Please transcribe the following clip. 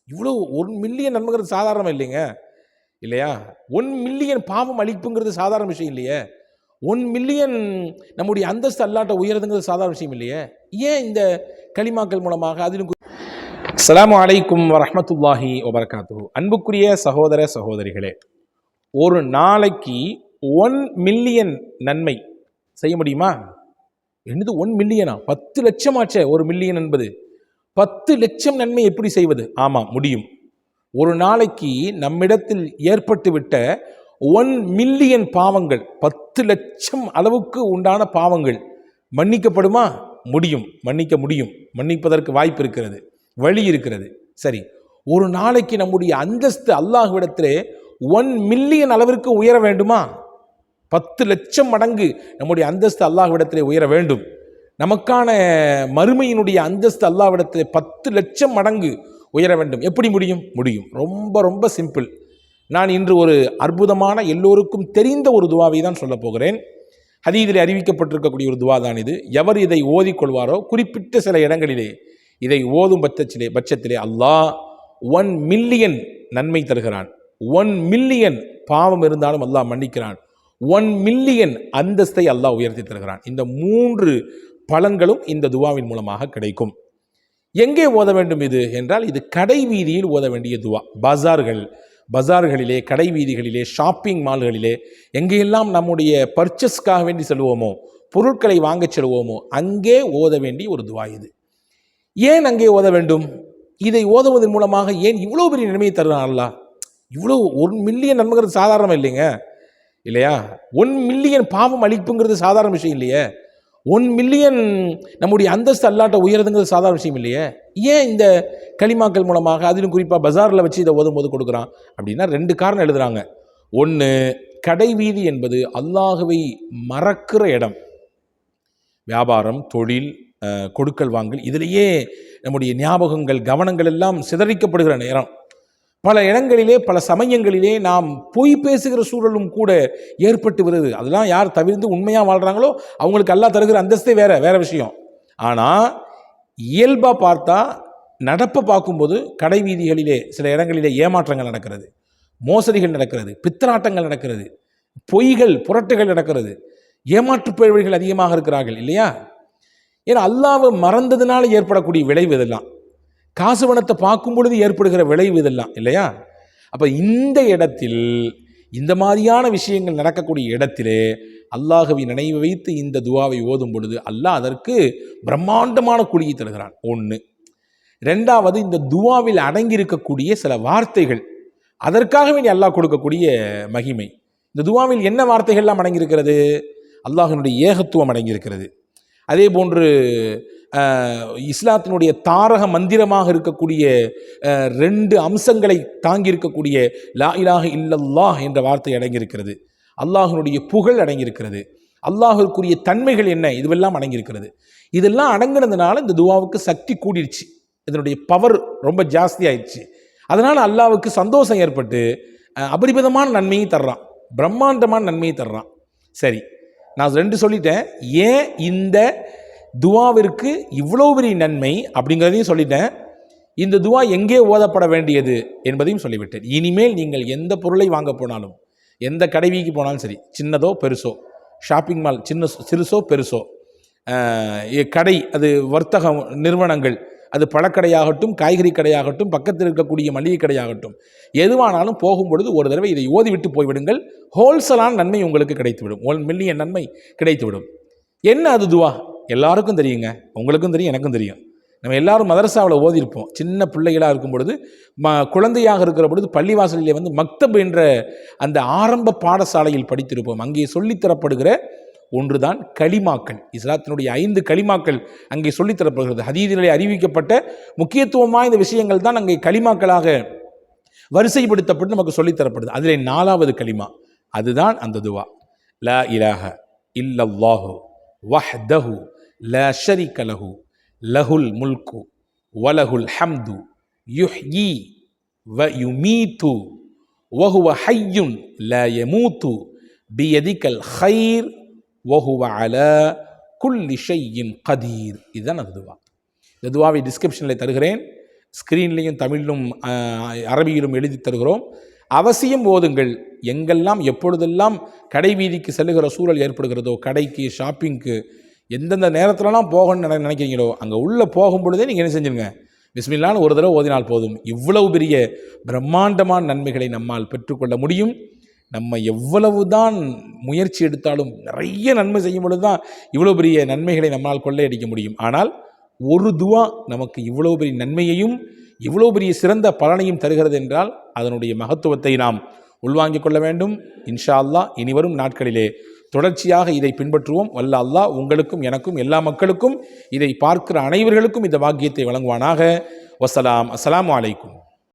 இவ்வளோ 1 மில்லியன் நன்மைங்கிறது சாதாரணம் இல்லைங்க, இல்லையா? 1 மில்லியன் பாவம் அழிப்புங்கிறது சாதாரண விஷயம் இல்லையே. 1 மில்லியன் நம்முடைய அந்தஸ்து அல்லாட்ட உயர்றதுங்கிறது சாதாரண விஷயம் இல்லையே. ஏன் இந்த கலிமாக்கள் மூலமாக அதிலும் அஸ்ஸலாமு அலைக்கும் வரஹ்மத்துல்லாஹி வபரகாத்துஹு. அன்புக்குரிய சகோதர சகோதரிகளே, ஒரு நாளைக்கு 1 மில்லியன் நன்மை செய்ய முடியுமா? என்னது 1 மில்லியனா? 10 லட்சம் ஆச்சே 1 மில்லியன் என்பது. 10 லட்சம் நன்மை எப்படி செய்வது? ஆமாம், முடியும். ஒரு நாளைக்கு நம்மிடத்தில் ஏற்பட்டுவிட்ட 1 மில்லியன் பாவங்கள், 10 லட்சம் அளவுக்கு உண்டான பாவங்கள் மன்னிக்கப்படுமா? முடியும், மன்னிக்க முடியும். மன்னிப்பதற்கு வாய்ப்பு இருக்கிறது, வழி இருக்கிறது. சரி, ஒரு நாளைக்கு நம்முடைய அந்தஸ்து அல்லாஹ்விடத்திலே 1 மில்லியன் அளவிற்கு உயர வேண்டுமா? 10 லட்சம் மடங்கு நம்முடைய அந்தஸ்து அல்லாஹ்விடத்திலே உயர வேண்டும். நமக்கான மறுமையினுடைய அந்தஸ்து அல்லாஹ்விடத்திலே 10 லட்சம் மடங்கு உயர வேண்டும். எப்படி முடியும்? முடியும். ரொம்ப ரொம்ப சிம்பிள். நான் இன்று ஒரு அற்புதமான, எல்லோருக்கும் தெரிந்த ஒரு துவாவை தான் சொல்ல போகிறேன். ஹதீஸிலே அறிவிக்கப்பட்டிருக்கக்கூடிய ஒரு துவா தான் இது. எவர் இதை ஓதிக்கொள்வாரோ, குறிப்பிட்ட சில இடங்களிலே இதை ஓதும் பட்சத்திலே அல்லாஹ் 1 மில்லியன் நன்மை தருகிறான். 1 மில்லியன் பாவம் இருந்தாலும் அல்லாஹ் மன்னிக்கிறான். 1 மில்லியன் அந்தஸ்தை அல்லாஹ் உயர்த்தி தருகிறான். இந்த 3 பலன்களும் இந்த துவாவின் மூலமாக கிடைக்கும். எங்கே ஓத வேண்டும் இது என்றால், இது கடை வீதியில் ஓத வேண்டிய துவா. பஜார்களிலே, கடை வீதிகளிலே, ஷாப்பிங் மால்களிலே, எங்கெல்லாம் நம்முடைய பர்ச்சஸ்க்காக வேண்டி செல்வோமோ, பொருட்களை வாங்க செல்வோமோ, அங்கே ஓத வேண்டிய ஒரு துவா இது. ஏன் அங்கே ஓத வேண்டும்? இதை ஓதுவதன் மூலமாக ஏன் இவ்வளோ பெரிய நன்மையை தருகிறான் அல்லாஹ்? இவ்வளோ 1 மில்லியன் நன்மைங்கிறது சாதாரணம் இல்லைங்க, இல்லையா? 1 மில்லியன் பாவம் அழிப்புங்கிறது சாதாரண விஷயம் இல்லையே. 1 மில்லியன் நம்முடைய அந்தஸ்து அல்லாட்ட உயர்றதுங்கிறது சாதாரண விஷயம் இல்லையே. ஏன் இந்த கலிமாக்கள் மூலமாக, அதிலும் குறிப்பாக பஜாரில் வச்சு இதை ஓதும் போது கொடுக்குறான் அப்படின்னா 2 காரணம் எழுதுறாங்க. ஒன்று, கடை வீதி என்பது அல்லாஹுவை மறக்கிற இடம். வியாபாரம், தொழில், கொடுக்கல் வாங்கல், இதிலேயே நம்முடைய ஞாபகங்கள், கவனங்கள் எல்லாம் சிதறிக்கப்படுகிற நேரம். பல இடங்களிலே, பல சமயங்களிலே நாம் பொய் பேசுகிற சூழலும் கூட ஏற்பட்டு வருது. அதெல்லாம் யார் தவிர்த்து உண்மையாக வாழ்கிறாங்களோ அவங்களுக்கு அல்லாஹ் தருகிற அந்தஸ்தே வேற விஷயம். ஆனால் இயல்பாக பார்த்தா, நடப்பை பார்க்கும்போது கடை வீதிகளிலே சில இடங்களிலே ஏமாற்றங்கள் நடக்கிறது, மோசடிகள் நடக்கிறது, பித்தலாட்டங்கள் நடக்கிறது, பொய்கள், புரட்டுகள் நடக்கிறது, ஏமாற்று பேழ்வழிகள் அதிகமாக இருக்கிறார்கள் இல்லையா? ஏன்னா அல்லாஹ்வை மறந்ததுனால ஏற்படக்கூடிய விளைவு இதெல்லாம். காசு பணத்தை பார்க்கும் பொழுது ஏற்படுகிற விளைவு இதெல்லாம் இல்லையா? அப்போ இந்த இடத்தில், இந்த மாதிரியான விஷயங்கள் நடக்கக்கூடிய இடத்திலே அல்லாஹ்வை நினைவு வைத்து இந்த துவாவை ஓதும் பொழுது அல்லாஹ் அதற்கு பிரம்மாண்டமான கூலியை தருகிறான். 1. 2வது, இந்த துவாவில் அடங்கியிருக்கக்கூடிய சில வார்த்தைகள், அதற்காகவே நீ அல்லாஹ் கொடுக்கக்கூடிய மகிமை. இந்த துவாவில் என்ன வார்த்தைகள்லாம் அடங்கியிருக்கிறது? அல்லாஹ்வினுடைய ஏகத்துவம் அடங்கியிருக்கிறது. அதே போன்று இஸ்லாத்தினுடைய தாரக மந்திரமாக இருக்கக்கூடிய 2 அம்சங்களை தாங்கி இருக்கக்கூடிய லா இலாஹ இல்லல்லாஹ் என்ற வார்த்தை அடங்கியிருக்கிறது. அல்லாஹ்வினுடைய புகழ் அடங்கியிருக்கிறது. அல்லாஹ்விற்குரிய தன்மைகள் என்ன, இதுவெல்லாம் அடங்கியிருக்கிறது. இதெல்லாம் அடங்கினதுனால இந்த துவாவுக்கு சக்தி கூடிருச்சு, இதனுடைய பவர் ரொம்ப ஜாஸ்தி ஆயிடுச்சு. அதனால் அல்லாஹ்வுக்கு சந்தோஷம் ஏற்பட்டு அபரிமிதமான நன்மையை தர்றான், பிரம்மாண்டமான நன்மையை தர்றான். சரி, நான் 2 சொல்லிட்டேன். ஏன் இந்த துவாவிற்கு இவ்வளோ பெரிய நன்மை அப்படிங்கிறதையும் சொல்லிட்டேன். இந்த துவா எங்கே ஓதப்பட வேண்டியது என்பதையும் சொல்லிவிட்டேன். இனிமேல் நீங்கள் எந்த பொருளை வாங்க போனாலும், எந்த கடைவீக்கு போனாலும் சரி, சின்னதோ பெருசோ, ஷாப்பிங் மால் சிறுசோ பெருசோ, கடை, அது வர்த்தக நிறுவனங்கள், அது பழக்கடையாகட்டும், காய்கறி கடையாகட்டும், பக்கத்தில் இருக்கக்கூடிய மளிகை கடையாகட்டும், எதுவானாலும் போகும்பொழுது ஒரு தடவை இதை ஓதிவிட்டு போய்விடுங்கள். ஹோல்சேலான நன்மை உங்களுக்கு கிடைத்துவிடும். 1 மில்லியன் நன்மை கிடைத்துவிடும். என்ன அது துவா? எல்லாருக்கும் தெரியுங்க, உங்களுக்கும் தெரியும், எனக்கும் தெரியும். நம்ம எல்லாரும் மதரசாவில் ஓதிருப்போம். சின்ன பிள்ளைகளாக இருக்கும் பொழுது, குழந்தையாக இருக்கிற பொழுது பள்ளிவாசலிலே வந்து மக்தப் என்ற அந்த ஆரம்ப பாடசாலையில் படித்திருப்போம். அங்கே சொல்லித்தரப்படுகிற ஒன்றுதான் களிமாக்கள். இஸ்லாத்தினுடைய 5 களிமாக்கள் அங்கே சொல்லித்தரப்படுகிறது. ஹதீஸிலே அறிவிக்கப்பட்ட முக்கியத்துவம் வாய்ந்த விஷயங்கள் தான் அங்கே களிமாக்களாக வரிசைப்படுத்தப்பட்டு நமக்கு சொல்லித்தரப்படுது. அதிலே 4வது களிமா, அதுதான் அந்த துவா. லா இலாஹ இல்லல்லாஹு வஹ்தஹு லா ஷரீக லஹு லஹுல் முல்கு வலஹுல் ஹம்து யுஹ்யி வ யுமீது வஹுவ ஹய்யுன் லா யமூது பியதிகல் கைர் வஹுவ அலா குல்லி ஷையின் கதீர். இதுதான் அந்த துவா. இந்த துவாவை டிஸ்கிரிப்ஷனில் தருகிறேன். ஸ்க்ரீன்லேயும் தமிழிலும் அரபியிலும் எழுதி தருகிறோம். அவசியம் ஓதுங்கள். எங்கெல்லாம் எப்பொழுதெல்லாம் கடை வீதிக்கு செல்லுகிற சூழல் ஏற்படுகிறதோ, கடைக்கு, ஷாப்பிங்க்கு, எந்தெந்த நேரத்துலலாம் போகணும்னு நினைக்கிறீங்களோ அங்கே உள்ளே போகும் பொழுதே நீங்கள் என்ன செஞ்சுருங்க, பிஸ்மில்லான்னு ஒரு தடவை ஓதினால் போதும். இவ்வளவு பெரிய பிரம்மாண்டமான நன்மைகளை நம்மால் பெற்றுக்கொள்ள முடியும். நம்ம எவ்வளவு தான் முயற்சி எடுத்தாலும் நிறைய நன்மை செய்யும் பொழுது தான் இவ்வளோ பெரிய நன்மைகளை நம்மால் கொள்ளையடிக்க முடியும். ஆனால் ஒரு துவா நமக்கு இவ்வளோ பெரிய நன்மையையும் இவ்வளோ பெரிய சிறந்த பலனையும் தருகிறது என்றால் அதனுடைய மகத்துவத்தை நாம் உள்வாங்கிக் கொள்ள வேண்டும். இன்ஷா அல்லாஹ் இனிவரும் நாட்களிலே தொடர்ச்சியாக இதை பின்பற்றுவோம். வல்ல அல்லாஹ் உங்களுக்கும் எனக்கும் எல்லா மக்களுக்கும் இதை பார்க்கிற அனைவர்களுக்கும் இந்த பாக்கியத்தை வழங்குவானாக. வசலாம். அஸ்ஸலாமு அலைக்கும்.